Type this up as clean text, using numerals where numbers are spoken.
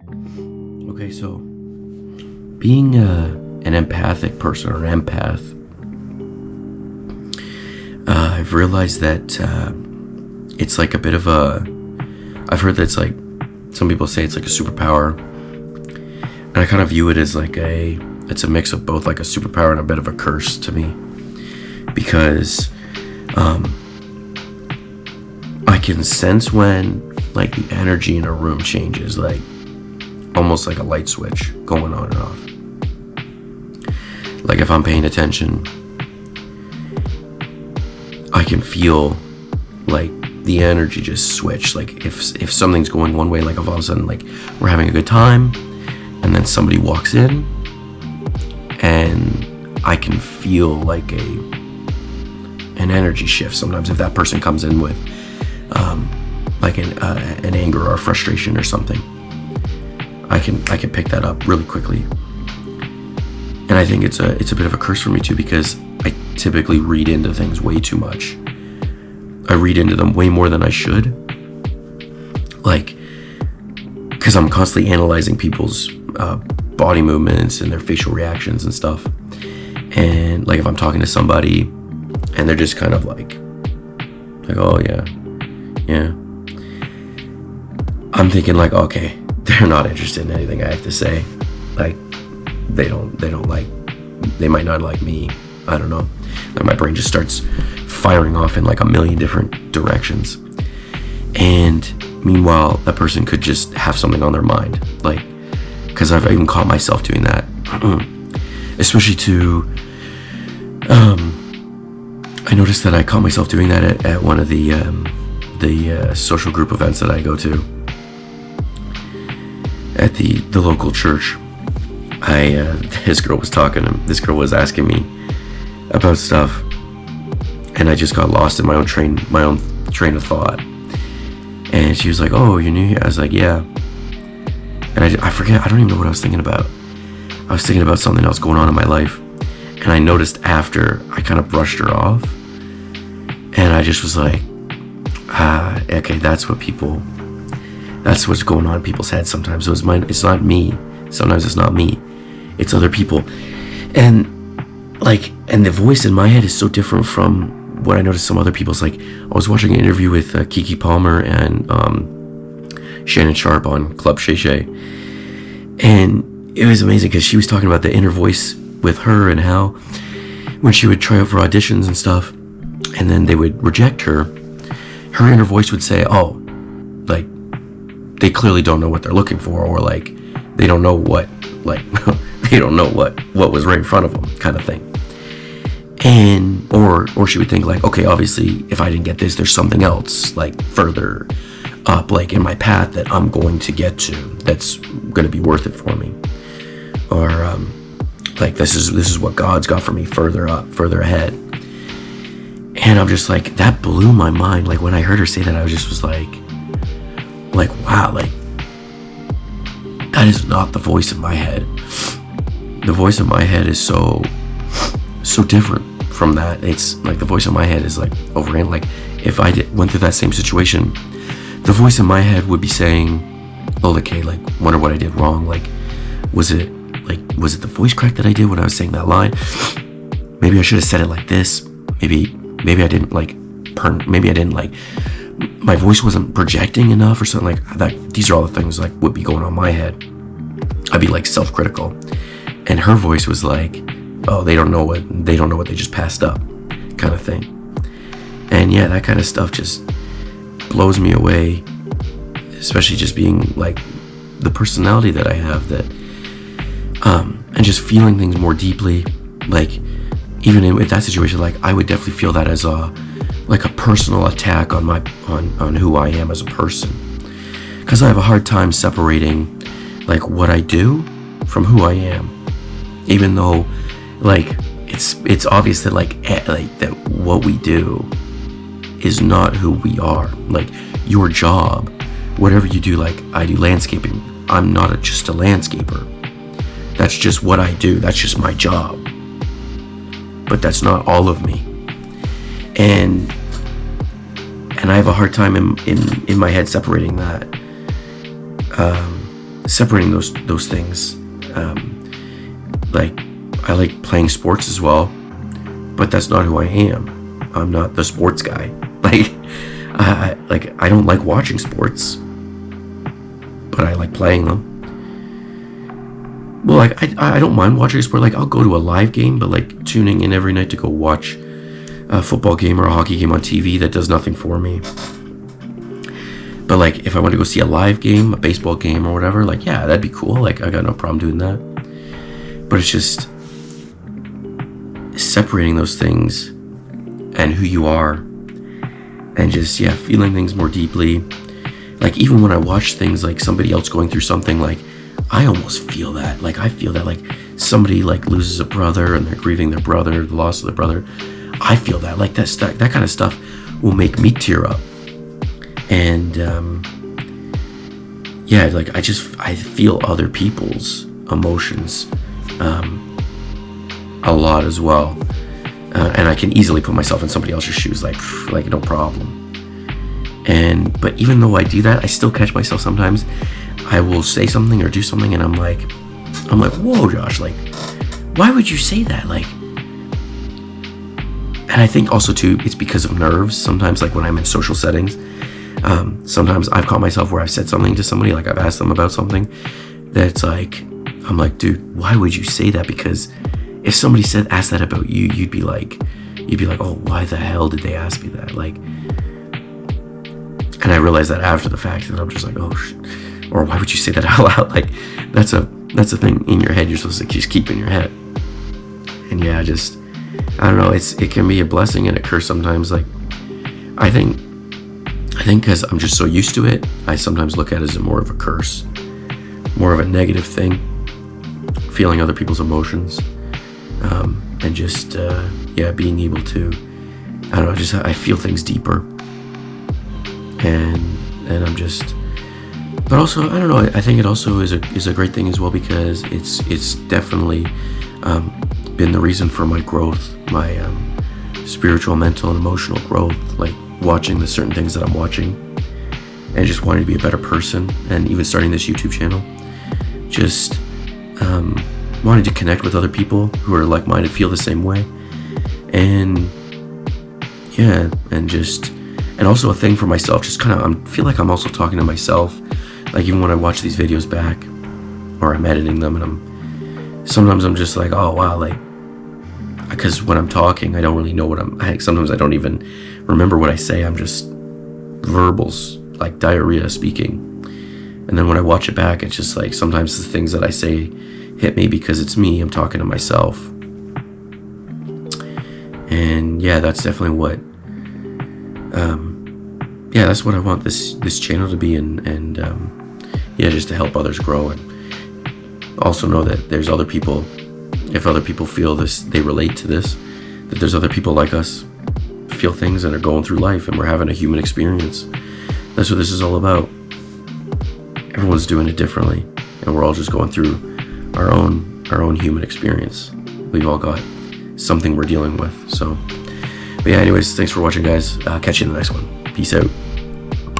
Okay, so being an empathic person or an empath, I've realized that it's like a bit of a. I've heard that it's like some people say it's like a superpower, and I kind of view it as like it's a mix of both, like a superpower and a bit of a curse to me, because I can sense when like the energy in a room changes, like almost like a light switch going on and off. Like if I'm paying attention, I can feel like the energy just switch. Like if something's going one way, like if all of a sudden like we're having a good time and then somebody walks in and I can feel like an energy shift sometimes if that person comes in with like an anger or frustration or something. I can pick that up really quickly. And I think it's a bit of a curse for me too, because I typically read into things way too much. I read into them way more than I should. Like, because I'm constantly analyzing people's body movements and their facial reactions and stuff. And like if I'm talking to somebody and they're just kind of like, oh yeah. I'm thinking like, okay, they're not interested in anything I have to say. Like, they might not like me. I don't know. Like my brain just starts firing off in like a million different directions. And meanwhile, that person could just have something on their mind. Like, because I've even caught myself doing that. Especially I noticed that I caught myself doing that at one of the social group events that I go to at the local church. This girl was asking me about stuff, and I just got lost in my own train of thought. And she was like, "Oh, you're new here?" I was like, "Yeah." And I forget. I don't even know what I was thinking about. I was thinking about something else going on in my life, and I noticed after I kind of brushed her off, and I just was like, okay, that's what's going on in people's heads sometimes. So it's not me. Sometimes it's not me. It's other people. And the voice in my head is so different from what I noticed some other people's. Like, I was watching an interview with Kiki Palmer and Shannon Sharp on Club Shay Shay. And it was amazing because she was talking about the inner voice with her and how when she would try out for auditions and stuff, and then they would reject her inner voice would say, oh, like, they clearly don't know what they're looking for, or like they don't know what was right in front of them, kind of thing. And or she would think like, okay, obviously if I didn't get this, there's something else like further up, like in my path, that I'm going to get to, that's going to be worth it for me, or like this is what God's got for me further up, further ahead. And I'm just like, that blew my mind. Like when I heard her say that, I was like, wow, like that is not the voice in my head. The voice in my head is so different from that. It's like the voice in my head is like over in, like if I went through that same situation, the voice in my head would be saying, oh, okay, like wonder what I did wrong. Like, was it the voice crack that I did when I was saying that line? Maybe I should have said it like this. Maybe I didn't my voice wasn't projecting enough or something like that. These are all the things like would be going on in my head. I'd be like self-critical, and her voice was like, oh, they don't know what they just passed up, kind of thing. And yeah, that kind of stuff just blows me away, especially just being like the personality that I have, that and just feeling things more deeply. Like even in that situation, like I would definitely feel that as a personal attack on who I am as a person, because I have a hard time separating like what I do from who I am, even though like it's obvious that like that what we do is not who we are. Like your job, whatever you do, like I do landscaping, I'm not just a landscaper. That's just what I do. That's just my job. But that's not all of me. And I have a hard time in my head separating that. separating those things. Like, I like playing sports as well, but that's not who I am. I'm not the sports guy. Like, I don't like watching sports, but I like playing them. Well, like, I don't mind watching a sport. Like, I'll go to a live game, but like tuning in every night to go watch a football game or a hockey game on TV, that does nothing for me. But like, if I want to go see a live game, a baseball game or whatever, like, yeah, that'd be cool. Like, I got no problem doing that. But it's just separating those things and who you are, and just, yeah, feeling things more deeply. Like, even when I watch things like somebody else going through something, like, I almost feel that. Like, I feel that, like, somebody like loses a brother and they're grieving their brother, the loss of their brother. I feel that. Like, that kind of stuff will make me tear up. And yeah, like, I feel other people's emotions a lot as well, and I can easily put myself in somebody else's shoes, like no problem. But even though I do that, I still catch myself sometimes. I will say something or do something, and I'm like, whoa, Josh, like, why would you say that? Like, and I think also too, it's because of nerves. Sometimes, like, when I'm in social settings, sometimes I've caught myself where I've said something to somebody, like I've asked them about something that's like, I'm like, dude, why would you say that? Because if somebody asked that about you, you'd be like, oh, why the hell did they ask me that? Like, and I realized that after the fact, that I'm just like, oh, or why would you say that out loud? Like, that's a thing in your head you're supposed to just keep in your head. And yeah, I don't know, it can be a blessing and a curse sometimes. Like, I think because I'm just so used to it, I sometimes look at it as more of a curse, more of a negative thing, feeling other people's emotions, and just being able to, I don't know, I feel things deeper, and I'm just, but also, I don't know, I think it also is a great thing as well, because it's definitely been the reason for my growth, my spiritual, mental, and emotional growth. Like, watching the certain things that I'm watching, and just wanting to be a better person, and even starting this YouTube channel, just wanting to connect with other people who are like-minded, feel the same way, and yeah, and also a thing for myself, just kind of, feel like I'm also talking to myself, like, even when I watch these videos back, or I'm editing them, and sometimes I'm just like, oh wow, like, because when I'm talking, I don't really know sometimes I don't even remember what I say. I'm just verbals, like diarrhea speaking. And then when I watch it back, it's just like, sometimes the things that I say hit me because it's me, I'm talking to myself. And yeah, that's definitely what, that's what I want this channel to be, and just to help others grow, and also know that there's other people. If other people feel this, they relate to this, that there's other people like us, feel things, and are going through life, and we're having a human experience. That's what this is all about. Everyone's doing it differently, and we're all just going through our own human experience. We've all got something we're dealing with. So, but yeah, anyways, thanks for watching, guys. Catch you in the next one. Peace out.